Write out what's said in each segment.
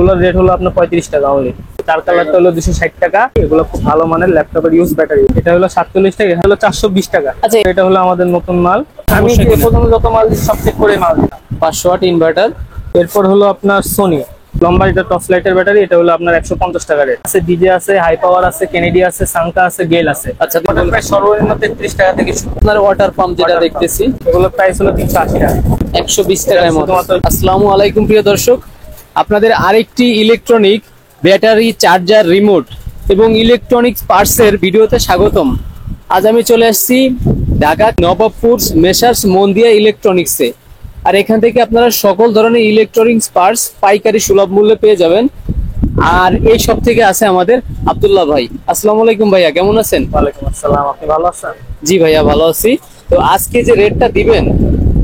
এগুলোর রেট হলো আপনার 35 টাকা অনলি। চার কালারটা হলো 260 টাকা। এগুলো খুব ভালো মানের ল্যাপটপের ইউজ ব্যাটারি। এটা হলো 47 টাকা, এটা হলো 420 টাকা। আচ্ছা, এটা হলো আমাদের নতুন মাল। আমি প্রথমে যত মাল দিই সব চেক করে মাল দিই। 500 ওয়াট ইনভার্টার। এরপর হলো আপনার সোনি লম্বা, এটা টপ লাইটের ব্যাটারি। এটা হলো আপনার 150 টাকা রেট আছে। ডিজে আছে, হাই পাওয়ার আছে, কেনেডি আছে, সাংকা আছে, গেল আছে। আচ্ছা, প্রায় সর্বনিম্ন 33 টাকা থেকে শুরু। আপনার ওয়াটার পাম্প যেটা দেখতেছি এগুলোর প্রাইস হলো 380 টাকা, 120 টাকার মতো। আসসালামু আলাইকুম প্রিয় দর্শক, আপনাদের আরেকটি ইলেকট্রনিক ব্যাটারি, চার্জার, রিমোট এবং ইলেকট্রনিক্স পার্টসের ভিডিওতে স্বাগতম। আজ আমি চলে আসছি ঢাকা নবাবপুর মেসার্স মন্দিয়া ইলেকট্রনিক্সে। আর এখান থেকে আপনারা সকল ধরনের ইলেকট্রনিক্স পার্টস পাইকারি সুলভ মূল্যে পেয়ে যাবেন। আর এই সব থেকে আছে আমাদের আব্দুল্লাহ ভাই। আসসালামু আলাইকুম ভাইয়া, কেমন আছেন? ওয়ালাইকুম আসসালাম, আপনি ভালো আছেন? জি ভাইয়া, ভালো আছি। তো আজকে যে রেটটা দিবেন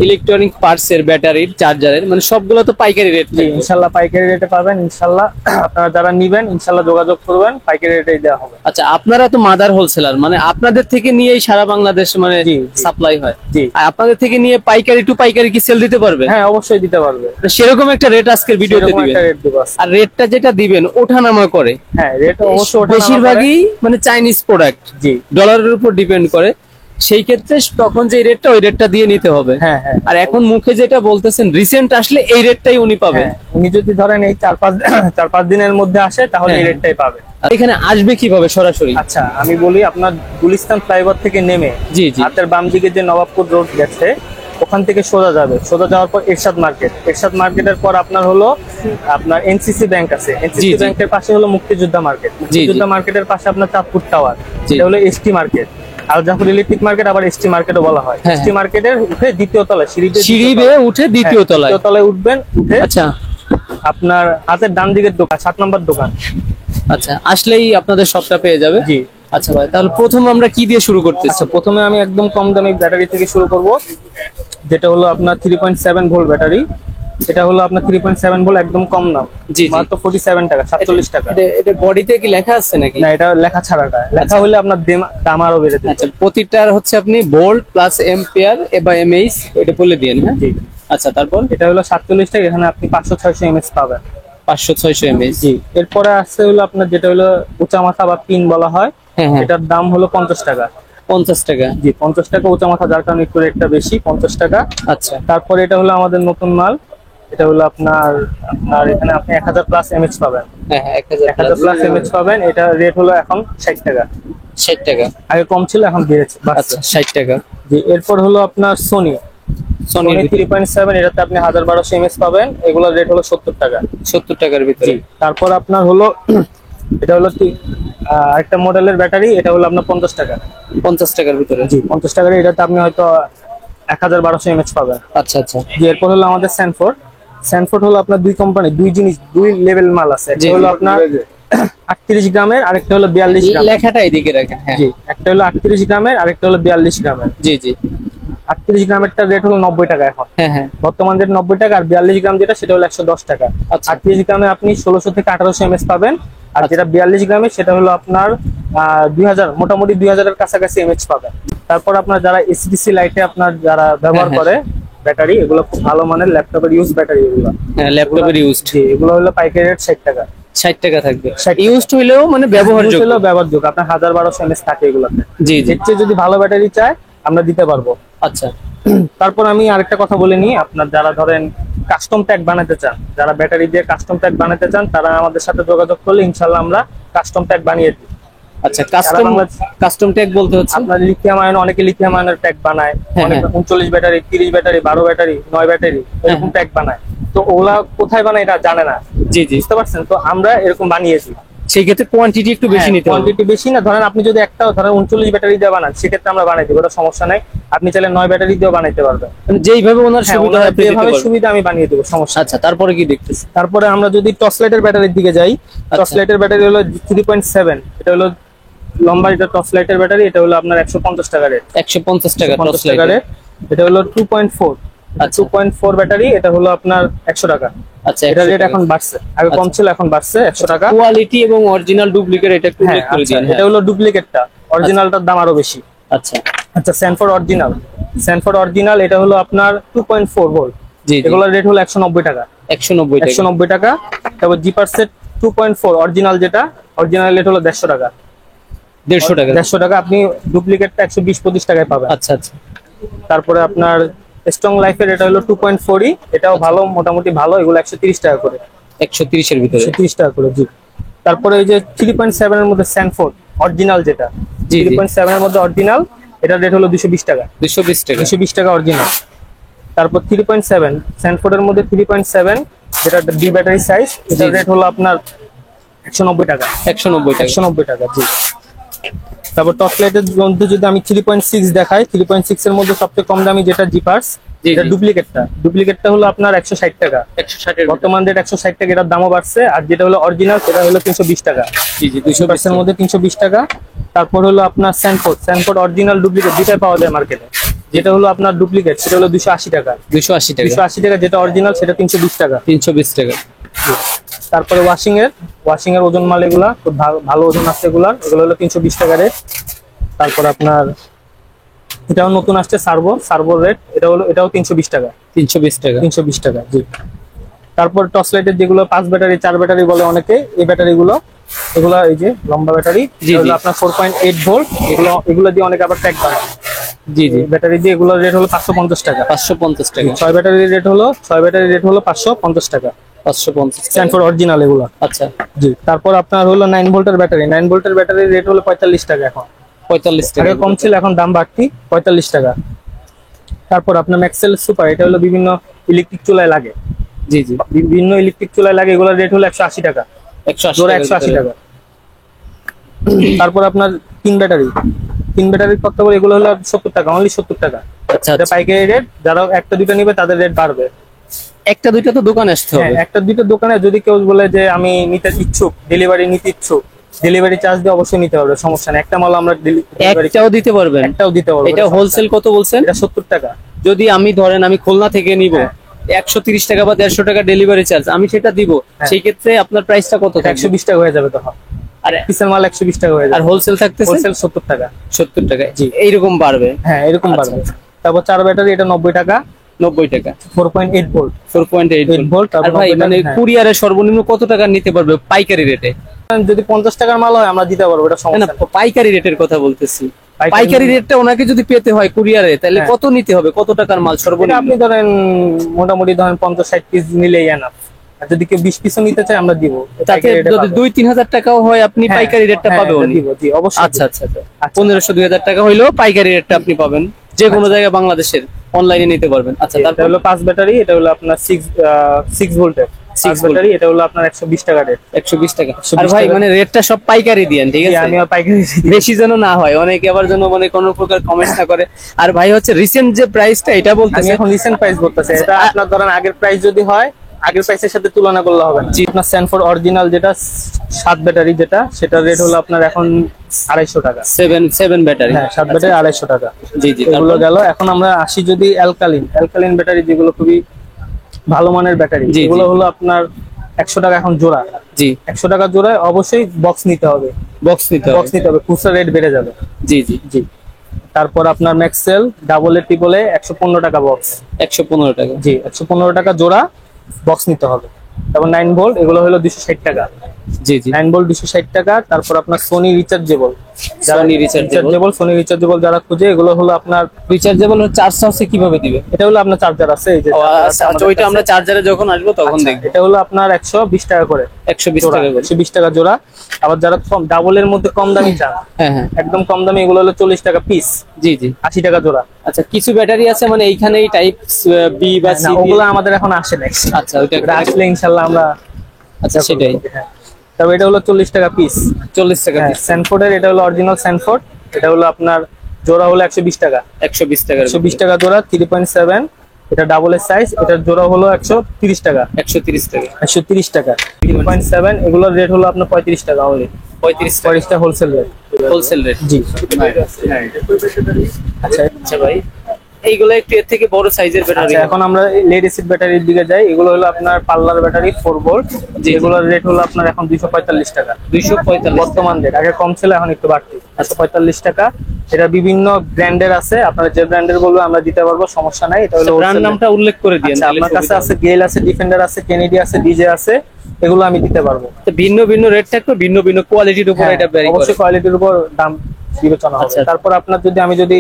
ইলেকট্রনিক পার্টস এর, ব্যাটারির, চার্জারের, মানে সবগুলো তো পাইকারি রেট? ইনশাল্লাহ পাইকারি রেটে পাবেন ইনশাল্লাহ। আপনারা যারা নিবেন ইনশাল্লাহ যোগাযোগ করবেন, পাইকারি রেটেই দেওয়া হবে। আচ্ছা, আপনারা তো মাদার হোলসেলার, মানে আপনাদের থেকে নিয়েই সারা বাংলাদেশ মানে সাপ্লাই হয়। জি। আর আপনাদের থেকে নিয়ে পাইকারি টু পাইকারি কি সেল দিতে পারবে? হ্যাঁ, অবশ্যই দিতে পারবে। তো সেরকম একটা রেট আজকের ভিডিওতে সেরকম দিবেন। একটা রেট দেব আজকে। আর রেটটা যেটা দিবেন ওঠানামা করে। হ্যাঁ, রেট অবশ্যই ওঠানামা করে। বেশিরভাগই মানে চাইনিজ প্রোডাক্ট, জি, ডলারের উপর ডিপেন্ড করে। সেই ক্ষেত্রে তখন যে রেটটা, ওই রেটটা দিয়ে নিতে হবে। হ্যাঁ হ্যাঁ। আর এখন মুখে যেটা বলতেছেন রিসেন্ট আসলে এই রেটটাই উনি পাবেন। উনি যদি ধরেন এই 4-5 দিনের মধ্যে আসে তাহলে এই হ্যাঁ। রেটটাই পাবে। আর এখানে আসবে কিভাবে সরাসরি? আচ্ছা, আমি বলি, আপনার গুলিস্তান ফ্লাইওভার থেকে নেমে জি জি, হাতের বাম দিকে যে নবাবপুর রোড গেছে ওখান থেকে সোজা যাবে। সোজা যাওয়ার পর এরশাদ মার্কেট, এরশাদ মার্কেটের পর আপনার হলো আপনার এনসিসি ব্যাংক আছে। এনসিসি ব্যাংকের পাশে হলো মুক্তিযোদ্ধা মার্কেট। মুক্তিযোদ্ধা মার্কেটের পাশে আপনার চাঁদপুর টাওয়ার, এটা হলো এসটি মার্কেট। আর যখন ইলেকট্রিক মার্কেট, আবার এসটি মার্কেটও বলা হয়। এসটি মার্কেটের উঠে দ্বিতীয় তলায় সিঁড়ি বেয়ে উঠে দ্বিতীয় তলায়, দ্বিতীয় তলায় উঠবেন। উঠে আচ্ছা আপনার হাতের ডান দিকের দোকান, 7 নম্বর দোকান। আচ্ছা, আসলেই আপনাদের সবটা পেয়ে যাবে। জি। আচ্ছা ভাই, তাহলে প্রথম আমরা কি দিয়ে শুরু করতেছি? আচ্ছা, প্রথমে আমি একদম কম দামি ব্যাটারি থেকে শুরু করব, যেটা হলো আপনার 3.7 ভোল্ট ব্যাটারি। এটা হলো আপনার 3.7 ভোল্ট, একদম কম দাম। জি, মাত্র 47 টাকা, 47 টাকা। এটা বডিতে কি লেখা আছে নাকি? না, এটা লেখা ছাড়াটা। লেখা হলে আপনার দাম আরো বেড়ে যাবে। আচ্ছা, প্রতিটার হচ্ছে আপনি ভোল্ট প্লাস এম্পিয়ার বা এমএইচ এটা বলে দিয়েন। হ্যাঁ, জি। আচ্ছা, তারপর এটা হলো 47 টাকা, এখানে আপনি 500-600 এমএএইচ পাবেন। 500-600 এমএইচ। জি। এরপরে আছে হলো আপনার যেটা হলো উঁচা মাথা বা পিন বলা হয়। হ্যাঁ হ্যাঁ, এটার দাম হলো 50 টাকা। 50 টাকা। জি, 50 টাকা উঁচা মাথা, যার কারণে একটু রেটটা বেশি, 50 টাকা। আচ্ছা, তারপরে এটা হলো আমাদের নতুন মাল। এটা হলো আপনার এখানে আপনি 1000 প্লাস এমএএইচ পাবেন। হ্যাঁ হ্যাঁ, 1000 প্লাস এমএএইচ পাবেন। এটা রেট হলো এখন 60 টাকা। 60 টাকা, আগে কম ছিল, এখন বেড়েছে। আচ্ছা 60 টাকা। জি। এরপর হলো আপনার সোনি 3.7, এটাতে আপনি 1200 এমএএইচ পাবেন। এগুলোর রেট হলো 70 টাকা। 70 টাকার ভিতরে। তারপর আপনার হলো এটা হলো একটা মডেলের ব্যাটারি। এটা হলো আপনার 50 টাকা। 50 টাকার ভিতরে। জি, 50 টাকার। এটাতে আপনি হয়তো 1200 এমএএইচ পাবেন। আচ্ছা আচ্ছা। জি। এরপর হলো আমাদের স্যানফোর্ড হলো আপনার দুই কোম্পানি, দুই জিনিস, দুই লেভেল মাল আছে। একটা হলো আপনার 38 গ্রামের, আরেকটা হলো 42 গ্রাম। লেখাটা এদিকে রাখেন। হ্যাঁ, জি। একটা হলো 38 গ্রামের, আরেকটা হলো 42 গ্রামের। জি জি। 38 গ্রামেরটা রেট হলো 90 টাকা এখন। হ্যাঁ হ্যাঁ, বর্তমান রেট 90 টাকা। আর 42 গ্রাম যেটা, সেটা হলো 110 টাকা। আচ্ছা। 38 গ্রামে আপনি 1600 থেকে 1800 এমএএইচ পাবেন। আর যেটা 42 গ্রামে, সেটা হলো আপনার 2000, মোটামুটি 2000 এর কাছাকাছি এমএএইচ পাবেন। তারপর আপনার যারা এসডিসি লাইটে আপনার যারা ব্যবহার করে ব্যাটারি, এগুলো খুব ভালো মানের ল্যাপটপের ইউজ ব্যাটারি। এগুলো হ্যাঁ, ল্যাপটপের ইউজড। জি। এগুলো হলো পাইকারি রেট 60 টাকা। 60 টাকা থাকবে। 60 ইউজড হইলেও মানে ব্যবহারযোগ্য। ব্যবহারযোগ্য। আপনার 1200 এমএএইচ থাকে এগুলোতে। জি জি। এর চেয়ে যদি ভালো ব্যাটারি চায় আমরা দিতে পারবো। আচ্ছা। তারপর আমি আরেকটা কথা বলে নিই, আপনার যারা ধরেন কাস্টম প্যাক বানাতে চান, যারা ব্যাটারি দিয়ে কাস্টম প্যাক বানাতে চান, তারা আমাদের সাথে যোগাযোগ করলে ইনশাল্লাহ আমরা কাস্টম প্যাক বানিয়ে দিই। আচ্ছা, কাস্টম ট্যাগ বলতে হচ্ছে আপনার লিথিয়াম আয়ন, অনেকে লিথিয়াম আয়নের প্যাক বানায়, অনেকে 39 ব্যাটারি, 30 ব্যাটারি, 12 ব্যাটারি, 9 ব্যাটারি, এরকম প্যাক বানায়। তো ওগুলা কোথায় বানায় এটা জানে না। জি জি, বুঝতে পারছেন? তো আমরা এরকম বানিয়েছি। সেই ক্ষেত্রে কোয়ান্টিটি একটু বেশি নিতে হবে। কোয়ান্টিটি বেশি না, ধরেন আপনি যদি একটা ধরেন 39 ব্যাটারি দিয়ে বানান, সেক্ষেত্রে আমরা বানাই দিব, ওটা সমস্যা নাই। আপনি চাইলে 9 ব্যাটারি দিয়েও বানাইতে পারবেন। মানে যেইভাবে ওনার সুবিধা হয়, যেভাবে সুবিধা আমি বানিয়ে দেবো, সমস্যা। আচ্ছা, তারপরে কি দেখতেছি? তারপরে আমরা যদি টর্চ লাইটের ব্যাটারির দিকে যাই, টর্চ লাইটের ব্যাটারি হলো 3.7। এটা হলো লম্বা, এটা টর্চ লাইটের ব্যাটারি। এটা হলো আপনার 150 টাকা রেট। 150 টাকা টর্চ টাকা লাইট। রেট। এটা হলো 2.4। আচ্ছা, 2.4 ব্যাটারি। এটা হলো আপনার 100 টাকা। আচ্ছা, এটা রেট এখন বাড়ছে, আগে কম ছিল, এখন বাড়ছে 100 টাকা। কোয়ালিটি এবং অরিজিনাল ডুপ্লিকেট এটা একটু উল্লেখ করে দিন। এটা হলো ডুপ্লিকেটটা, অরিজিনালটার দাম আরো বেশি। আচ্ছা আচ্ছা, স্যানফোর্ড অরিজিনাল, এটা হলো আপনার 2.4 ভোল্ট। জি জি, এগুলোর রেট হলো 190 টাকা। 190 টাকা। 190 টাকা। তারপর জিপার সেট 2.4 অরিজিনাল, যেটা অরিজিনাল রেট হলো 150 টাকা। 150 টাকা। 150 টাকা, আপনি ডুপ্লিকেটটা 120-25 টাকায় পাবেন। আচ্ছা আচ্ছা। তারপরে আপনার স্ট্রং লাইফের এটা হলো 2.4, এটাও ভালো, মোটামুটি ভালো, এগুলো 130 টাকা করে। 130 এর ভিতরে। 130 টাকা করে, জি। তারপরে এই যে 3.7 এর মধ্যে স্যানফোর্ড অরিজিনাল, যেটা জি, জি। 3.7 এর মধ্যে অরিজিনাল, এটার রেট হলো 220 টাকা। 220 টাকা। 220 টাকা অরিজিনাল। তারপর 3.7 স্যানফোর্ডের মধ্যে 3.7, যেটা ডি ব্যাটারি সাইজ, এটার রেট হলো আপনার 190 টাকা। 190 টাকা। 190 টাকা, জি। তারপর টপ লাইটের মধ্যে যদি আমি 3.6 দেখাই, 3.6 এর মধ্যে সবচেয়ে কম দামি যেটা জিপার্স, জি, এটা জি। ডুপ্লিকেটটা হলো আপনার 160 টাকা। 160 এর বর্তমান রেট 160 টাকা, এটার দামও বাড়ছে। আর যেটা হলো অরিজিনাল, সেটা হলো 320 টাকা। জি জি 200 এর মধ্যে 320 টাকা। তারপর হলো আপনার স্যানফোর্ড অরিজিনাল ডুপ্লিকেট যেটাই পাওয়া যায় মার্কেটে, যেটা হলো আপনার ডুপ্লিকেট, সেটা হলো 280 টাকা। 280 টাকা। 280 টাকা, যেটা অরিজিনাল সেটা 320 টাকা। 320 টাকা। তারপরে ওয়াশিং এর ওজন মাল, এগুলা খুব ভালো ওজন আছে এগুলো হলো 320 টাকা রেট। তারপর আপনার এটাও নতুন আসছে সার্ভোর রেট, এটাও 320 টাকা। 320 টাকা। 320 টাকা, জি। তারপর টর্চ লাইটের যেগুলো 5 ব্যাটারি 4 ব্যাটারি বলে অনেকে, এই ব্যাটারিগুলো, এগুলো এই যে লম্বা ব্যাটারি, জি, জি। আপনার 4.8 ভোল্ট, এগুলো দিয়ে অনেকে আবার ট্র্যাক বানায়। জি জি। ব্যাটারি দিয়ে এগুলোর রেট হলো 550 টাকা। 550 টাকা। 6 ব্যাটারির রেট হলো 550 টাকা। 550 টাকা। স্ট্যান্ডফোর্ড অরিজিনাল এগুলো। আচ্ছা। জি। তারপর আপনার হলো 9 ভোল্টের ব্যাটারি, 9 ভোল্টের ব্যাটারির রেট হলো 45 টাকা এখন। 45 টাকা। আগে কম ছিল, এখন দাম বাড়তি, 45 টাকা। তারপর আপনার ম্যাক্সেল সুপার, এটা হলো বিভিন্ন ইলেকট্রিক চুলায় লাগে। জি জি। বিভিন্ন ইলেকট্রিক চুলায় লাগে, এগুলোর রেট হলো 180 টাকা। 180 জোড়া টাকা। 180 টাকা। তারপর আপনার 3 ব্যাটারির কথা বলে, এগুলো হলো 70 টাকা, অনলি 70 টাকা। আচ্ছা এটা আচ্ছা। পাইকারি রেট, যারা একটা দুইটা নিবে তাদের রেট বাড়বে। একটা দুইটা তো দোকানে আসতে হ্যাঁ, হবে। একটা দুইটা দোকানে যদি কেউ বলে যে আমি নিতে ইচ্ছুক, ডেলিভারি নিতে ইচ্ছুক, ডেলিভারি চার্জ দিয়ে অবশ্যই নিতে হবে, সমস্যা নেই। একটা মাল আমরা ডেলিভারি একটাও দিতে পারবেন? একটাও দিতে পারবো। এটা হোলসেল কত বলছেন? এটা 70 টাকা। যদি আমি ধরেন আমি খুলনা থেকে নিব, হ্যাঁ। 130 টাকা বা 150 টাকা ডেলিভারি চার্জ, আমি সেটা দিব, হ্যাঁ। সেই ক্ষেত্রে আপনার প্রাইসটা কত থাকবে? 120 টাকা হয়ে যাবে তখন। আর পিসের মাল 120 টাকা হয়ে আর যাবে। হোলসেল থাকতেছে হোলসেল 70 টাকা। 70 টাকা। জি। এইরকম বাড়বে। হ্যাঁ, এরকম আচ্ছা, বাড়বে। আচ্ছা। তারপর 4 ব্যাটারি, এটা 90 টাকা। 90 টাকা। 4.8 ভোল্ট। 4.8 ভোল্ট। আর ভাই মানে হ্যাঁ। কুরিয়ারে সর্বনিম্ন কত টাকা নিতে পারবে পাইকারি রেটে? যদি 50 টাকার মাল হয় আমরা দিতে পারবো, এটা না সমস্যা না, নেই। পাইকারি রেটের কথা বলতেছি। পাইকারি পাইকারি রেটটা ওনাকে যদি পেতে হয় কুরিয়ারে, তাহলে হ্যাঁ। কত নিতে হবে? কত টাকার মাল এটা সর্বনিম্ন? আপনি ধরেন মোটামুটি ধরেন 50-60 পিস নিলেই এনাফ। আর যদি কেউ 20 পিসও নিতে চায় আমরা দিব। তাতে পাইকারি রেটে যদি পাবে। 2-3 হাজার টাকাও হয় আপনি হ্যাঁ, পাইকারি রেটটা হ্যাঁ, পাবে এটা উনি? দিব, জি, অবশ্যই আচ্ছা দিব। আচ্ছা আচ্ছা। 1500-2000 টাকা হইলেও পাইকারি রেটটা আপনি পাবেন, যে কোনো জায়গায় বাংলাদেশের অনলাইনে নিতে পারবেন। আচ্ছা, এটা তারপর হলো 5 ব্যাটারি, এটা হলো আপনার 6 ভোল্টের 6 6 ব্যাটারি, এটা হলো আপনার 120 টাকা রেট। 120 টাকা। 120 আর ভাই টাকা। মানে রেটটা সব পাইকারি দিয়েন, ঠিক আছে? আমি আর পাইকারি দিই। বেশি যেন না হয়, অনেকে আবার যেন মানে কোনো প্রকার কমেন্ট না করে। আর ভাই হচ্ছে রিসেন্ট যে প্রাইসটা এটা আমি বলতেছে, এখন রিসেন্ট প্রাইস বলতেছি, এটা আপনার ধরেন আগের প্রাইস যদি হয়, আগের প্রাইসের সাথে তুলনা করলে হবে না। আপনার স্ট্যানফোর্ড অরিজিনাল যেটা 7 ব্যাটারি, যেটা সেটার রেট হলো আপনার এখন 250 টাকা। 7 ব্যাটারি। হ্যাঁ, 7 ব্যাটারি 250 টাকা। জি জি। এগুলো তারপর গেল। এখন আমরা আসি যদি অ্যালকালিন ব্যাটারি, যেগুলো খুবই ভালো মানের ব্যাটারি, জি, জি। এগুলো হলো আপনার 100 টাকা এখন জোড়া। জি, 100 টাকা জোড়ায় অবশ্যই বক্স নিতে হবে। বক্স নিতে হবে। খুচরা রেট বেড়ে যাবে। জি জি। জি। তারপর আপনার ম্যাক্সেল ডাবল ট্রিপলে 115 টাকা বক্স। 115 টাকা। জি, 115 টাকা জোড়া বক্স নিতে হবে। তারপর 9 ভোল্ট, এগুলো হলো 260 টাকা। জি জি। 9 ভোল্ট 260 টাকা। তারপর আপনার সোনি রিচার্জেবল, সোনি রিচার্জেবল যারা খুঁজে, এগুলো হলো আপনার রিচার্জেবল চার্জটা হচ্ছে কিভাবে দিবে? এটা হলো আপনার চার্জার আছে, এই যে ও, charger আছে আচ্ছা, আমাদের ওইটা কাছে। আমরা চার্জারে যখন আসবো তখন আচ্ছা, দেখবো। এটা হলো আপনার 120 টাকা করে 120 জোড়া, টাকা করে। 120 টাকা জোড়া। আবার যারা কম ডাবলের মধ্যে কম দামি চান, হ্যাঁ হ্যাঁ। একদম কম দামি, এগুলো হলো 40 টাকা পিস, জি জি। 80 টাকা জোড়া। আচ্ছা, কিছু ব্যাটারি আছে মানে এইখানেই টাইপ বি বা না, সি। ওগুলো আমাদের এখন আসে নাই। আচ্ছা, ওইটা ওটা আসলে ইনশাআল্লাহ আমরা। আচ্ছা, সেটাই। হ্যাঁ। তবে এটা হলো 40 টাকা পিস। 40 টাকা হ্যাঁ, পিস। স্যানফোর্ডের, এটা হলো অরিজিনাল স্যানফোর্ড, এটা হলো আপনার জোড়া হলো 120 টাকা। 120 টাকা। 120 টাকা জোড়া। 3.7, এটা ডাবলের সাইজ, এটার জোড়া হলো 130 টাকা। 130 টাকা। 130 টাকা। 3.7, এগুলোর রেট হলো আপনার 35 টাকা অনলি। 35 টাকা 35 টাকা হোলসেল রেট। Wholesale rate. জি। আচ্ছা আচ্ছা ভাই, এইগুলো একটু এর থেকে বড় সাইজের ব্যাটারি। আচ্ছা, এখন আমরা লেড এসিড ব্যাটারির দিকে যাই। এগুলো হলো আপনার পার্লার ব্যাটারি 4 ভোল্ট, জি। এগুলোর রেট হলো আপনার এখন 245 টাকা। 245 বর্তমান রেট, আগে কম ছিল, এখন একটু বাড়তি। 245 টাকা। এটা বিভিন্ন ব্র্যান্ডের আছে, আপনারা যে ব্র্যান্ডের বলবো আমরা দিতে পারবো, সমস্যা নাই। এটা হলো ব্র্যান্ড wholesale নামটা উল্লেখ করে দিন। আচ্ছা, আমার কাছে আছে গেল আছে, ডিফেন্ডার আছে, কেনেডি আছে, ডিজে আছে, এগুলো আমি দিতে পারবো। তো ভিন্ন ভিন্ন রেট থাকবে, ভিন্ন ভিন্ন কোয়ালিটির উপর হ্যাঁ, এটা ভ্যারি করে। অবশ্যই কোয়ালিটির উপর দাম বিবেচনা হবে। আচ্ছা। তারপর আপনার আমি যদি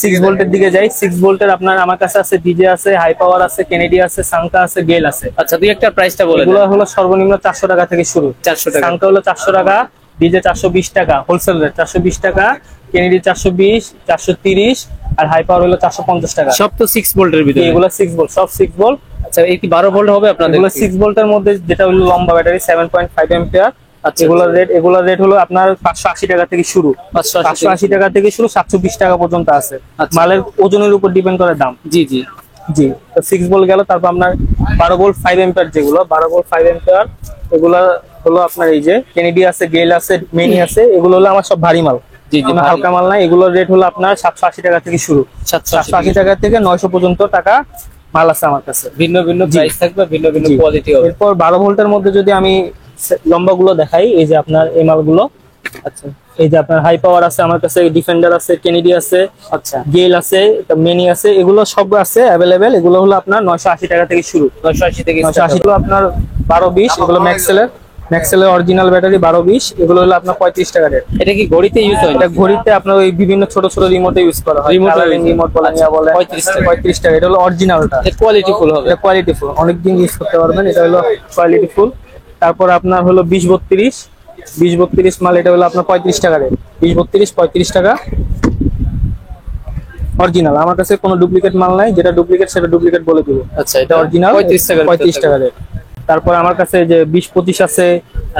6 ভোল্টের দিকে যাই, 6 ভোল্টের আপনার আমার কাছে আছে ডিজে আছে, হাই পাওয়ার আছে, কেনেডি আছে, সাংকা আছে, গেল আছে। আচ্ছা, দুই একটা প্রাইসটা বলে এগুলো দেন। হলো সর্বনিম্ন 400 টাকা থেকে শুরু। 400 টাকা। সাংকা হলো 400 টাকা, ডিজে 420 টাকা, হোলসেল রেট 420 টাকা, কেনেডি 420, 430, আর হাই পাওয়ার হলো 450 টাকা। সব তো 6 ভোল্টের ভিতরে। এগুলো 6 ভোল্ট, সব 6 ভোল্ট। আচ্ছা, এই কি 12 ভোল্ট হবে আপনাদের? এগুলো 6 ভোল্টের মধ্যে যেটা হলো লম্বা ব্যাটারি 7.5 এম্পিয়ার। আচ্ছা, এগুলোর রেট হলো আপনার 580 টাকা থেকে শুরু। 580 টাকা থেকে শুরু, 720 টাকা পর্যন্ত আছে। আচ্ছা। মালের ওজনের উপর ডিপেন্ড করে দাম। জি জি। জি, তো 6 ভোল্ট গেল। তারপর আপনার 12 ভোল্ট 5 এম্পিয়ার, যেগুলো 12 ভোল্ট 5 এম্পিয়ার এগুলো হলো আপনার এই যে কেনেডি আছে, গেল আছে, মেনি আছে, এগুলো হলো আমার সব ভারী মাল। জি জি, কোনো হালকা মাল নাই। এগুলোর রেট হলো আপনার 780 টাকা থেকে শুরু। 780 টাকা থেকে 900 পর্যন্ত টাকা মাল আছে আমার কাছে। ভিন্ন ভিন্ন জি। প্রাইস থাকবে, ভিন্ন ভিন্ন জি। কোয়ালিটি হবে। এরপর 12 ভোল্টের মধ্যে যদি আমি লম্বা গুলো দেখাই, এই যে আপনার এই মালগুলো। আচ্ছা এই যে আপনার হাই পাওয়ার আছে আমার কাছে, ডিফেন্ডার আছে, কেনেডি আছে, আচ্ছা, গেল আছে, মেনি আছে, এগুলো সব আছে অ্যাভেলেবেল। এগুলো হলো আপনার 980 টাকা থেকে শুরু। 980 থেকে 980 গুলো আপনার 12-20, এগুলো ম্যাক্সেলের অরিজিনাল ব্যাটারি 12-20, এগুলো হলো আপনার 35 টাকা রেট। এটা কি ঘড়িতে ইউজ হয় না? এটা ঘড়িতে আপনার ওই বিভিন্ন ছোট ছোট রিমোটে ইউজ করা হয়। Remote এ use রিমোট বলেন, আচ্ছা, ইয়া বলেন, 35 টাকা। এটা হলো অরিজিনালটা, এটা কোয়ালিটি ফুল হবে। এটা কোয়ালিটি ফুল, অনেকদিন ইউজ করতে পারবেন। এটা হলো কোয়ালিটি ফুল। তারপর আপনার হলো 20-32 মাল, এটা হলো আপনার 35 টাকা রেট। 35 টাকা অরিজিনাল। আমার কাছে কোনো ডুপ্লিকেট মাল নাই, যেটা ডুপ্লিকেট সেটা ডুপ্লিকেট বলে দিব। আচ্ছা, এটা অরিজিনাল 35 টাকা রেট। তারপর আমার কাছে যে 20-25 আছে,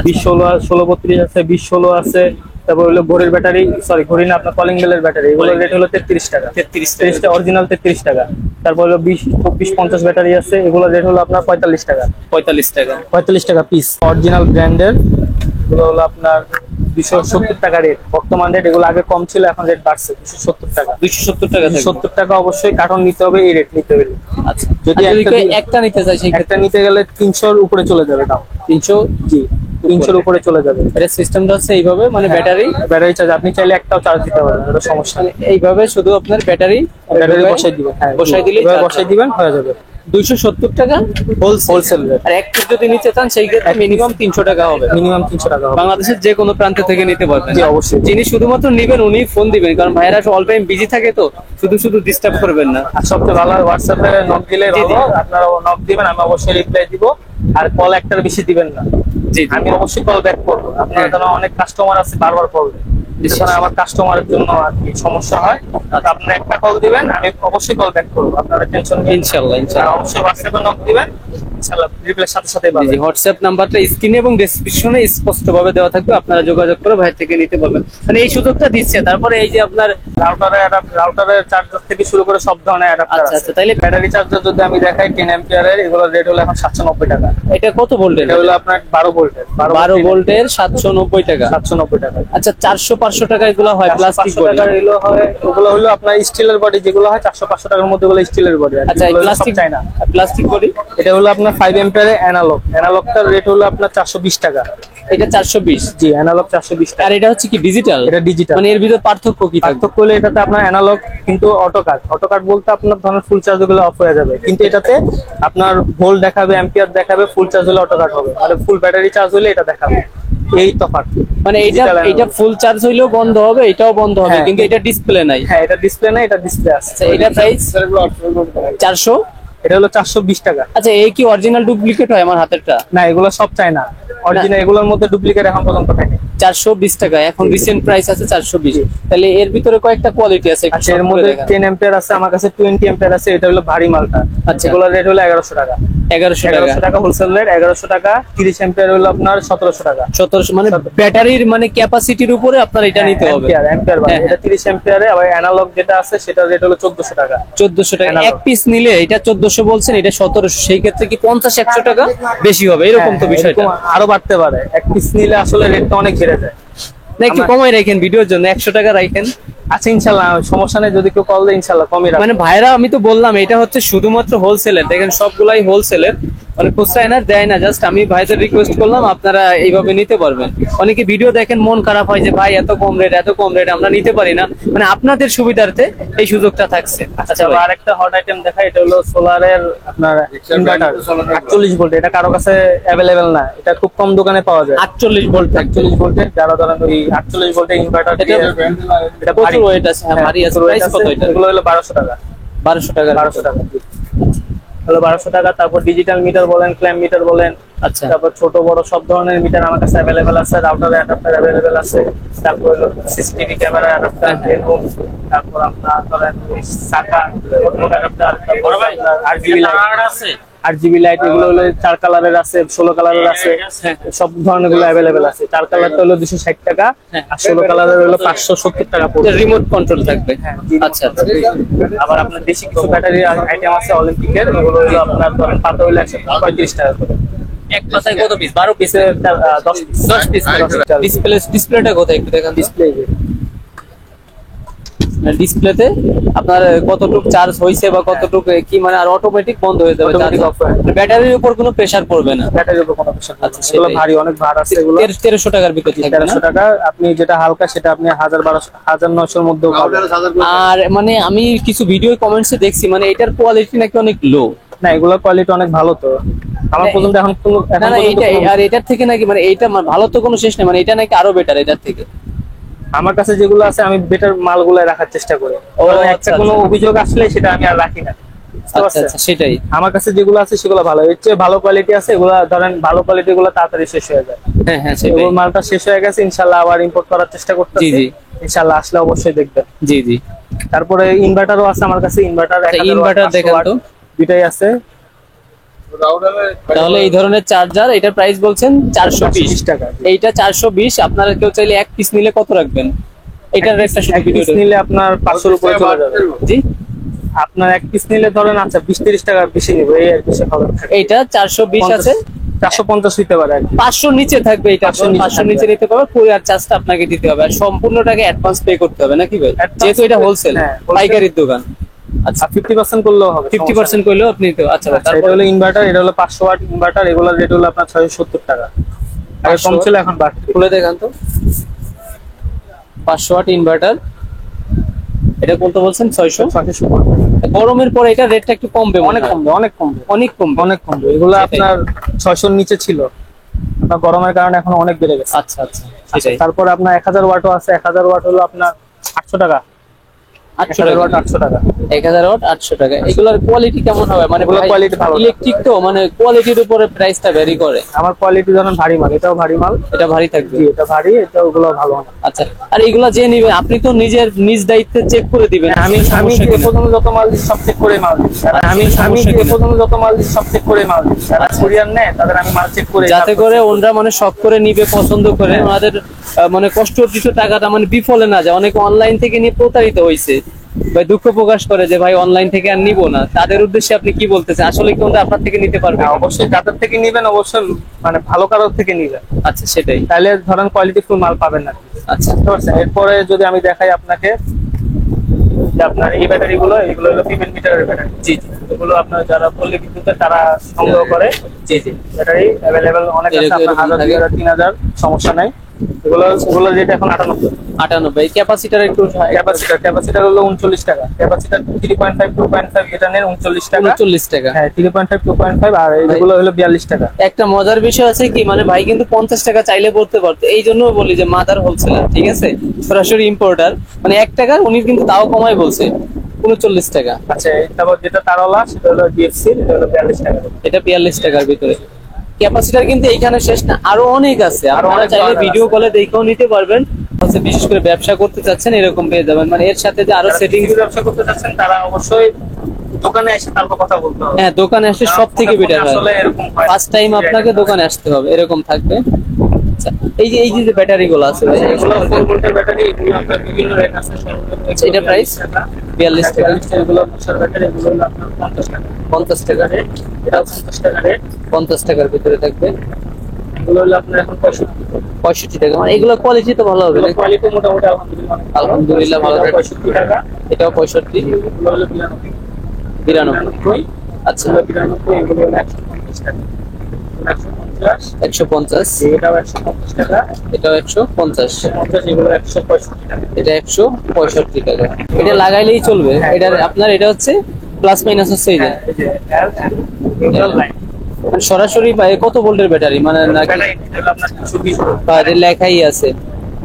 20-16 আছে, 20-16 আছে। তারপর হলো ঘড়ির ব্যাটারি, সরি ঘড়ি না, আপনার কলিং বেলের ব্যাটারি, এগুলোর রেট হলো 33 টাকা। 33 টাকা অরিজিনাল, 33 টাকা। তারপর হলো 20-50 ব্যাটারি আছে, এগুলোর রেট হলো আপনার 45 টাকা। 45 টাকা পিস অরিজিনাল ব্র্যান্ডের। এগুলো হলো আপনার 270 টাকা রেট, বর্তমান রেট। এগুলো আগে কম ছিল, এখন রেট বাড়ছে 270 টাকা। 270 টাকা থাকবে। 270 টাকা অবশ্যই কার্টন নিতে হবে, এই রেট নিতে হবে। আচ্ছা, যদি যদি একটা একটা নিতে চাই সেই একটা নিতে গেলে 300-র উপরে চলে যাবে দাম। 300। জি, 300-র উপরে চলে যাবে। এটা সিস্টেমটা হচ্ছে এইভাবে, মানে ব্যাটারি চার্জ আপনি চাইলে একটাও চার্জ দিতে পারবেন, এটা সমস্যা নেই। এইভাবে শুধু আপনার ব্যাটারি বসাই দিবেন। হ্যাঁ, বসাই দিলে বসাই দিবেন, হয়ে যাবে। 270 টাকা হোলসেল রেট। আর এক পিস যদি নিতে চান সেই ক্ষেত্রে মিনিমাম 300 টাকা হবে। মিনিমাম 300 টাকা হবে। বাংলাদেশের যে কোনো প্রান্ত থেকে নিতে পারবেন। জি, অবশ্যই। যিনি শুধুমাত্র নিবেন উনি ফোন দিবেন, কারণ ভাইরা অল টাইম বিজি থাকে, তো শুধু ডিস্টার্ব করবেন না। আর সবচেয়ে ভালো হোয়াটসঅ্যাপে নক দিলে ভালো, আপনারা নক দিবেন, আমি অবশ্যই রিপ্লাই দিব। আর কল একটার বেশি দিবেন না। জি, আমি অবশ্যই কল ব্যাক করবো। আপনার কারণ অনেক কাস্টমার আছে বারবার কল দেয়, যেখানে আমার কাস্টমারের জন্য আর কি সমস্যা হয়। তো আপনারা একটা কল দিবেন, আমি অবশ্যই কল ব্যাক করবো, আপনারা টেনশন নেই। ইনশাআল্লাহ আর অবশ্যই হোয়াটসঅ্যাপে নক দিবেন, ইনশাআল্লাহ রিপ্লাই সাথে সাথে জি, পাবেন। হোয়াটসঅ্যাপ নাম্বারটা স্ক্রিনে এবং ডেসক্রিপশনে স্পষ্টভাবে দেওয়া থাকবে, আপনারা যোগাযোগ করে ভাই থেকে নিতে পারবেন। মানে এই সুযোগটা দিচ্ছে। তারপরে এই যে আপনার রাউটারের চার্জার থেকে শুরু করে সব ধরনের অ্যাডাপ্টার আচ্ছা আছে। আচ্ছা, তাইলে ব্যাটারি চার্জার যদি আমি দেখাই 10 অ্যাম্পিয়ারের, এগুলোর রেট হলো এখন 790 টাকা। এটা কত ভোল্টের? এটা হলো আপনার 12 ভোল্টের। 12 ভোল্টের 790 টাকা। 790 টাকা। আচ্ছা, 400-500 টাকা এগুলো হয় প্লাস্টিক 500 টাকার এগুলো হয়, ওগুলো হলো আপনার স্টিলের বডি, যেগুলো হয় 400-500 টাকার মধ্যে, ওগুলো স্টিলের বডি। আচ্ছা, প্লাস্টিক চাই না। প্লাস্টিক বডি এটা হলো আপনার 5 অ্যাম্পিয়ারের অ্যানালগটার রেট হলো আপনার 420 টাকা। এটা 420। জি, অ্যানালগ 420 টাকা। আর এটা হচ্ছে কি ডিজিটাল? এটা ডিজিটাল। মানে এর ভিতর পার্থক্য কি থাকবে? পার্থক্য হলো এটাতে আপনার অ্যানালগ কিন্তু অটোকাট বলতে আপনার ধরেন ফুল চার্জ গুলো অফ হয়ে যাবে, কিন্তু এটাতে আপনার ভোল্ট দেখাবে, অ্যাম্পিয়ার দেখাবে, ফুল চার্জ হলে অটোকাট হবে, মানে ফুল ব্যাটারি চার্জ হলে এটা দেখাবে। এই তফাৎ। মানে এটা ফুল চার্জ হইলেও বন্ধ হবে, এটাও বন্ধ হবে, হ্যাঁ। কিন্তু এটা ডিসপ্লে নাই। হ্যাঁ, এটা ডিসপ্লে না, এটা ডিসপ্লে আছে। আচ্ছা, এটা প্রাইস 400। এটা হলো 420 টাকা। আচ্ছা, এই কি অরিজিনাল ডুপ্লিকেট হয় আমার হাতেরটা? না, এগুলো সব চাই না, অরিজিনাল। এগুলোর মধ্যে ডুপ্লিকেট এখন পর্যন্ত হয়নি। 420 টাকা এখন রিসেন্ট প্রাইস আছে 420। তাহলে এর ভিতরে কয়েকটা কোয়ালিটি আছে, একটু আচ্ছা, এর short করে মধ্যে দেখান। 10 অ্যাম্পিয়ার আছে, আমার কাছে 20 অ্যাম্পিয়ার আছে। এটা হলো ভারী মালটা। আচ্ছা। এগুলোর রেট হলো 1100 টাকা। 1100 টাকা হোলসেল রেট 1100 টাকা। 30 অ্যাম্পিয়ার হলো আপনার 1700 টাকা। 1700। মানে ব্যাটারির মানে ক্যাপাসিটির উপরে আপনার এটা নিতে হবে। অ্যাম্পিয়ার হ্যাঁ, এটা 30 অ্যাম্পিয়ারে। আবার অ্যানালগ যেটা আছে সেটার রেট হলো 1400 টাকা। 1400 টাকা Analog। এক পিস নিলে। এটা 1400 বলছেন, এটা 1700। সেই ক্ষেত্রে কি 50-100 টাকা বেশি হবে, এরকম তো হ্যাঁ, বিষয়টা? এরকম আরো বাড়তে পারে। এক পিস নিলে আসলে রেটটা অনেক বেড়ে যায়। না, একটু কমাই রাখেন ভিডিওর জন্য, 100 টাকা রাখেন। আচ্ছা ইনশাল্লাহ সমস্যা নেই, যদি কেউ কল দেয় ইনশাল্লাহ কমই রাখবো। মানে ভাইরা আমি তো বললাম এটা হচ্ছে শুধুমাত্র হোলসেলের, দেখেন সবগুলাই হোলসেলের, মানে খুচরা এনা দেয় না। জাস্ট আমি ভাইদের রিকোয়েস্ট করলাম আপনারা এইভাবে নিতে পারবেন। অনেকে ভিডিও দেখেন মন খারাপ হয় যে ভাই এত কম রেট, এত কম রেট আমরা নিতে পারি না, মানে আপনাদের সুবিধার্থে এই সুযোগটা থাকছে। আচ্ছা ভাই আরেকটা হট আইটেম দেখাই, এটা হলো সোলারের আপনার ইনভার্টার 48 ভোল্ট। এটা কারো কাছে অ্যাভেলেবেল না, এটা খুব কম দোকানে পাওয়া যায়। 48 ভোল্ট 48 ভোল্টের, যারা ধরেন ওই 48 ভোল্টের ইনভার্টার, এটা প্রচুর ওয়েট আছে, হ্যাঁ ভারী আছে। প্রাইস কত এটা? এগুলো হলো 1200 টাকা। 1200 টাকা। 1200 টাকা হলো 1200 টাকা। তারপর ডিজিটাল মিটার বলেন, ক্ল্যাম্প মিটার বলেন, আচ্ছা তারপর ছোট বড় সব ধরনের মিটার আমার কাছে অ্যাভেলেবেল আছে। রাউটার অ্যাডাপ্টার অ্যাভেলেবেল আছে। তারপর হলো সিসিটিভি ক্যামেরা অ্যাডাপ্টার, এবং তারপর আপনার ধরেন সাকা অ্যাডাপ্টার, তারপর আরজিবি লাইট আছে। আরজিবি লাইট এগুলো হলো 4 কালারের আছে, 16 কালারের আছে, সব ধরনের গুলো অ্যাভেলেবেল আছে। 4 কালারটা হলো 260 টাকা, আর 16 কালারের হলো 570 টাকা পড়বে। রিমোট কন্ট্রোল থাকবে। আচ্ছা আচ্ছা। আবার আপনার দেশি কিছু ব্যাটারি আইটেম আছে অলিম্পিকের, এগুলো হলো আপনার ধরেন পাতা হইলে 135 টাকা করে। এক পাতায় কত পিস? 12 piece, 10 piece. 10 পিস। ডিসপ্লেটা কোথায় একটু দেখান। ডিসপ্লে ডিসপ্লেতে আপনার কতটুকু চার্জ হইছে বা কতটুকু কি, মানে আর অটোমেটিক বন্ধ হয়ে যাবে, ব্যাটারির উপর কোনো প্রেসার পড়বে না। ব্যাটারির উপর কোনো প্রেসার। আচ্ছা, এগুলো ভারী, অনেক ভার আছে এগুলো। 1300 টাকার ভিতর থাকবে না? 1300 টাকা। আপনি যেটা হালকা সেটা আপনি 1000 1900 এর মধ্যেও পাবেন। আর মানে আমি কিছু ভিডিও কমেন্টসে দেখছি মানে এটার কোয়ালিটি নাকি অনেক লো। না, এগুলোর কোয়ালিটি অনেক ভালো তো। আমার পর্যন্ত এখন না না, এটা আর এটার থেকে নাকি মানে এইটা ভালো তো কোনো শেষ নেই, মানে এটা নাকি আরো বেটার এটার থেকে। আমার কাছে যেগুলো আছে আমি বেটার মালগুলো রাখার চেষ্টা করি। একটা কোনো অভিযোগ আসলে সেটা আমি আর রাখি না। আচ্ছা আচ্ছা, সেটাই। আমার কাছে যেগুলো আছে সেগুলো ভালো, এর চেয়ে ভালো কোয়ালিটি আছে। এগুলো ধরেন ভালো কোয়ালিটি গুলো তাড়াতাড়ি শেষ হয়ে যায়। হ্যাঁ হ্যাঁ, সেটাই। ওই মালটা শেষ হয়ে গেছে, ইনশাআল্লাহ আবার ইম্পোর্ট করার চেষ্টা করতেছি। জি জি, ইনশাআল্লাহ আসলে অবশ্যই দেখবেন। জি জি। তারপরে ইনভার্টারও আছে আমার কাছে। ইনভার্টার দেখেন তো, দুটাই আছে। তাহলে এই ধরনের চার্জার, এটার প্রাইস বলছেন 420 টাকা। এইটা 420। আপনারা কেউ চাইলে এক পিস নিলে কত রাখবেন? এটার রেটটা শুধু ভিডিও নিলে আপনার 500 এর উপরে চলে যাবে। জি, আপনার এক পিস নিলে ধরেন আচ্ছা 20-30 টাকা বেশি নিব, এই আর কিছু হবে না। এইটা 420 আছে, 450 হইতে পারে। 500 নিচে থাকবে। এটা 500 নিচে নিতে পারবে। কুরিয়ার চার্জটা আপনাকে দিতে হবে, আর সম্পূর্ণ টাকা অ্যাডভান্স পে করতে হবে নাকি ভাই? যেহেতু এটা হোলসেল, পাইকারির দোকান। আচ্ছা, 50% করলেও হবে। 50% করলেও আপনি তো। আচ্ছা, এটা হলো ইনভার্টার, এটা হলো 500 ওয়াট ইনভার্টার। এগুলোর রেট হলো আপনার 670 টাকা। আগে কম ছিল, এখন বাড়ছে। খুলে দেখান তো। 500 ওয়াট ইনভার্টার, এটা কত বলছেন? 600। গরমের পরে এটা রেটটা একটু কমবে, অনেক কমবে, অনেক কমবে, অনেক কমবে, অনেক কমবে। এগুলো আপনার 600 এর নিচে ছিল, আপনার গরমের কারণে এখন অনেক বেড়ে গেছে। আচ্ছা আচ্ছা, সেটাই। তারপরে আপনার 1000 ওয়াটও আছে। 1000 ওয়াট হলো আপনার 800 টাকা। 1000 ওয়াট 800 টাকা। 1000 ওয়াট 800 টাকা। এগুলোর কোয়ালিটি কেমন হবে? মানে কোয়ালিটি ভালো, ইলেকট্রিক তো, মানে কোয়ালিটির উপরে প্রাইসটা ভ্যারি করে। আমার কোয়ালিটি ধরেন ভারী মাল, এটাও ভারী মাল। এটা ভারী থাকবে। জি, এটা ভারী, এটা ওগুলো ভালো না। আচ্ছা, আর এগুলা যে নিবে আপনি তো নিজের নিজ দায়িত্বে চেক করে দিবেন। আমি এ পর্যন্ত যত মাল দিই সব চেক করে মাল দিই। আমি এ পর্যন্ত যত মাল দিই সব চেক করে মাল দিই। যারা কুরিয়ার নেয় তাদের আমি মাল চেক করে, যাতে করে ওনরা মানে শখ করে নিবে, পছন্দ করে, ওনাদের মানে কষ্ট অর্জিত টাকাটা মানে বিফলে না যায়। অনেকে অনলাইন থেকে নিয়ে প্রতারিত হয়েছে, ভাই দুঃখ প্রকাশ করে যে ভাই অনলাইন থেকে আর নিবো না। তাদের উদ্দেশ্যে আপনি কি বলতেছেন? আসলে কি ওনরা আপনার থেকে নিতে পারবে? অবশ্যই যাদের থেকে নিবেন অবশ্যই মানে ভালো কারোর থেকে নিবেন। আচ্ছা, সেটাই। তাহলে ধরেন কোয়ালিটি ফুল মাল পাবেন না। আচ্ছা, বুঝতে পারছেন? এরপরে যদি আমি দেখাই আপনাকে যে আপনার এই ব্যাটারি গুলো, এগুলো হলো 50 মিটারের ব্যাটারি। জি জি, এগুলো আপনার যারা পল্লী বিদ্যুতের তারা সংগ্রহ করে। জি জি, ব্যাটারি অ্যাভেলেবেল অনেক আছে, আপনার 1000 2000 3000 সমস্যা নাই। এগুলো রেট এখন 98। ক্যাপাসিটার একটু, ক্যাপাসিটার হলো 39 টাকা। ক্যাপাসিটার 3.5 2.5 এটা নেন 39 টাকা। 39 টাকা, হ্যাঁ 3.5 2.5। আর এগুলো হলো 42 টাকা। একটা মজার বিষয় আছে কি, মানে ভাই কিন্তু 50 টাকা চাইলে পড়তে পারতো। এই জন্য বলি যে মাদার হোলসেলার, ঠিক আছে, সরাসরি ইম্পোর্টার, মানে 1 টাকা উনি কিন্তু তাও কমাই বলছে 39 টাকা। আচ্ছা, তারপর যেটা তারওয়ালা সেটা হলো ডিএফসি, এটা হলো 42 টাকা। এটা 42 টাকার ভিতরে। ক্যাপাসিটার কিন্তু এইখানে শেষ না, আরো অনেক আছে। আপনারা চাইলে ভিডিও কলে দেখেও নিতে পারবেন। বিশেষ করে ব্যবসা করতে চাচ্ছেন এরকম পেয়ে যাবেন, মানে এর সাথে যে আরো সেটিংস। ব্যবসা করতে চাচ্ছেন তারা অবশ্যই দোকানে এসে তারপর কথা বলতে হবে। হ্যাঁ, দোকানে আসলে সব থেকে বেটার হয়। আসলে এরকম হয়, ফার্স্ট টাইম আপনাকে দোকানে আসতে হবে, এরকম থাকবে। আচ্ছা, এই যে ব্যাটারি গুলো আছে ভাই, এগুলো 4 ভোল্টের ব্যাটারি। এগুলো আপনার বিভিন্ন রেট আছে। এটা প্রাইস 42 টাকা। এগুলো বসার ব্যাটারি, এগুলো হলো আপনার 50 টাকা। 50 টাকা রেট। এটা 50 টাকা রেট। 50 টাকার ভিতরে থাকবে। এগুলো হলো আপনার এখন 65 65 টাকা। মানে এগুলো কোয়ালিটি তো ভালো হবে নাকি? কোয়ালিটি মোটামুটি আলহামদুলিল্লাহ অনেক ভালো। আলহামদুলিল্লাহ ভালো। এটা 65 টাকা, এটাও 65, এগুলো হলো 92, 92। আচ্ছা, এগুলো 92, এগুলো হলো 150 টাকা, 150, 150, এটাও 150 টাকা, এটাও 150, 50, এগুলো 165 টাকা। এটা 165 টাকা। এটা লাগাইলেই চলবে? এটা আপনার এটা হচ্ছে প্লাস মাইনাস হচ্ছে এই যে এই যে L and neutral line, মানে সরাসরি কত ভোল্টের ব্যাটারি মানে নাকি ব্যাটারি হলো আপনার 220 ভোল্ট। এটা লেখাই আছে?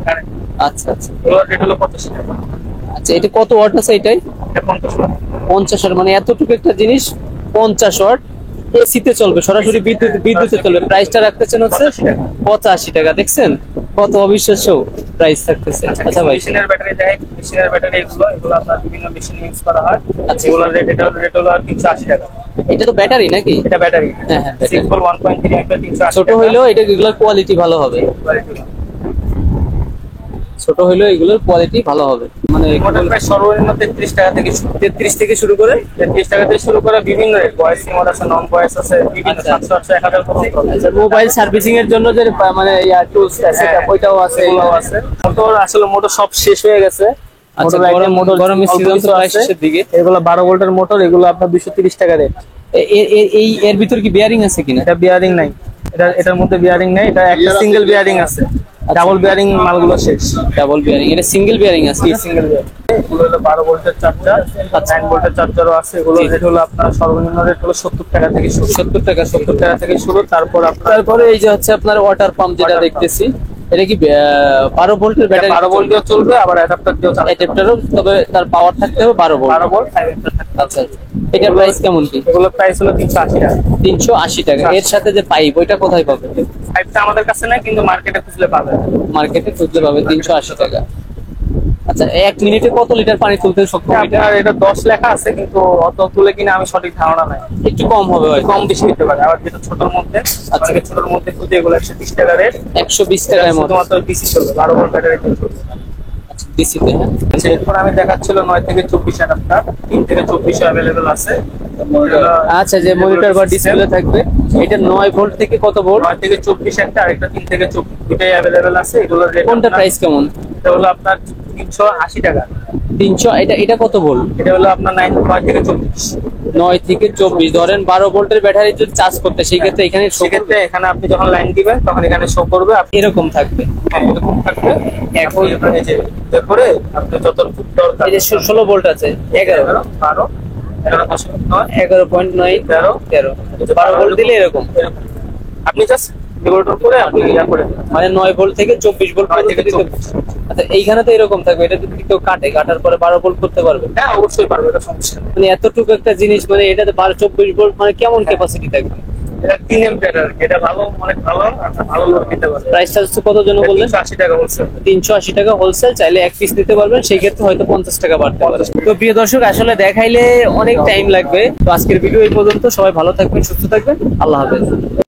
কারেন্ট আচ্ছা আচ্ছা এটা হলো 85 টাকা, আচ্ছা। এটা কত ওয়াট আছে এটাই? এটা 50 টাকা। 50 ওয়াট। মানে এতটুকু একটা জিনিস 50 ওয়াট, এসিতে চলবে, সরাসরি বিদ্যুতে চলবে। প্রাইসটা রাখতেছেন হচ্ছে 85 টাকা। দেখছেন কত অবিশ্বাস্য প্রাইস থাকতেছে। আচ্ছা ভাই, মেশিনের ব্যাটারি দেয়, মেশিনের ব্যাটারি এগুলো আপনার বিভিন্ন মেশিনে ইউজ করা হয়। আচ্ছা। এগুলোর রেট হলো 380 টাকা। এটা তো ব্যাটারি নাকি? এটা ব্যাটারি, হ্যাঁ, হ্যাঁ, battery। সিম্পল 1.3 অ্যাম্পিয়ার 380 ছোট হইলেও এটা এগুলোর কোয়ালিটি ভালো হবে। ছোট হইলেও এগুলোর কোয়ালিটি ভালো হবে। মানে মোটর প্রায় সর্বনিম্ন 33 টাকা থেকে 33 থেকে শুরু করে 33 টাকা থেকে শুরু করে বিভিন্ন রেট, ভয়েস মোড আছে, নন ভয়েস আছে, বিভিন্ন আচ্ছা। 700 800 1000 পর্যন্ত। আচ্ছা, মোবাইল সার্ভিসিং এর জন্য যে মানে টুলস সেটআপ ওইটাও আছে? এগুলোও আছে। মোটর আসলে মোটর সব শেষ হয়ে গেছে। আচ্ছা, গরমের সিজন তো প্রায় শেষের দিকে। এগুলো 12 ভোল্টের মোটর, এগুলো আপনার 230 টাকা রেট। এর ভিতর কি বিয়ারিং আছে কিনা? এটা বিয়ারিং নাই, এটার মধ্যে বিয়ারিং নাই, এটা একটা সিঙ্গেল বিয়ারিং আছে। ডাবল বিয়ারিং মালগুলো শেষ। ডাবল বিয়ারিং, এটা সিঙ্গেল বিয়ারিং আছে না? Single bearing. এগুলো হলো 12 ভোল্টের চার্জার, 9 ভোল্টের চার্জারও আছে। এগুলো রেট হলো আপনার সর্বনিম্ন রেট হলো 70 টাকা থেকে শুরু। 70 টাকা। 70 টাকা থেকে শুরু। তারপর আপনার তারপরে এই যে হচ্ছে আপনার ওয়াটার পাম্প যেটা Water pump। দেখতেছি, এটা কি 12 ভোল্টের ব্যাটারি? 12 ভোল্ট দিয়েও চলবে, আবার অ্যাডাপ্টার দিয়েও চালাতে পারবে। অ্যাডাপ্টারও, তবে তার পাওয়ার থাকতে হবে 12 ভোল্ট। 12 ভোল্ট অ্যাডাপ্টার থাকবে। আচ্ছা আচ্ছা। এটার প্রাইস কেমন কি? এগুলো প্রাইস হলো 380 টাকা। 380 টাকা। এর সাথে যে পাইপ ওইটা কোথায় পাবে? পাইপটা আমাদের কাছে নাই, কিন্তু মার্কেটে খুঁজলে পাবে। মার্কেটে খুঁজলে পাবে 380 টাকা। আচ্ছা, 1 মিনিটে কত লিটার পানি তুলতে সক্ষম এটা? আপনার এটা 10 লেখা আছে, কিন্তু অত তুলে কিনা আমি সঠিক ধারণা নাই। একটু কম হবে হয়তো। কম বেশি হতে পারে। আবার যেটা ছোটর মধ্যে, আচ্ছা। ছোটর মধ্যে খুঁজে এগুলো 120 টাকা রেট। 120 টাকার মতো। শুধুমাত্র ডিসি চলবে, 12 ভোল্ট ব্যাটারি চলবে। ডিসিতে। হ্যাঁ, আচ্ছা, এরপর আমি দেখাচ্ছিল 9 থেকে 24 অ্যাডাপ্টার, 3 থেকে 24 অ্যাভেলেবেল আছে। আচ্ছা, যে মনিটর বা ডিসপ্লে থাকবে, এটা 9 ভোল্ট থেকে কত ভোল্ট? 9 থেকে 24 একটা, আরেকটা 3 থেকে 24, দুটাই অ্যাভেলেবেল আছে। এগুলোর রেট কোনটা প্রাইস কেমন? এটা হলো আপনার 380 টাকা। 300। এটা কত ভোল্ট? এটা হলো আপনার 9 থেকে 24। 9 থেকে 24। ধরেন 12 ভোল্টের ব্যাটারি যদি চার্জ করতে, সেই ক্ষেত্রে এখানে সেক্ষেত্রে এখানে আপনি যখন লাইন দিবেন তখন এখানে শো করবে এরকম থাকবে। এরকম থাকবে। এখন এই যে করে আপনি যত দরকার, এই যে 16 ভোল্ট আছে, 11, 12, 11.9, 11.9, 13, 13। 12 ভোল্ট দিলে এরকম। এরকম। আপনি জাস্ট রেগুলেটর করে আপনি ইয়া করে দেবেন। মানে 9 ভোল্ট থেকে 24 ভোল্ট 9 পর্যন্ত থেকে দিতে। 24। আচ্ছা, এইখানে তো এরকম থাকবে। এটা যদি কেউ কাটার পরে 12 ভোল্ট করতে পারবে। হ্যাঁ, অবশ্যই পারবে, এটা সমস্যা নেই। মানে এতটুকু একটা জিনিস, মানে এটাতে 24 ভোল্ট, মানে কেমন ক্যাপাসিটি থাকবে? এটা 3 এম্পিয়ার, এটা ভালো, অনেক ভালো, আপনি ভালো লোড নিতে পারবেন। প্রাইসটা হচ্ছে কত জন বললেন? 380 টাকা বলছে। 380 টাকা হোলসেল। চাইলে এক পিস নিতে পারবেন, সেই ক্ষেত্রে হয়তো 50 টাকা বাড়তে পারে। তো প্রিয় দর্শক, আসলে দেখাইলে অনেক টাইম লাগবে। তো আজকের ভিডিও এই পর্যন্ত। সবাই ভালো থাকবেন, সুস্থ থাকবেন। আল্লাহ হাফেজ।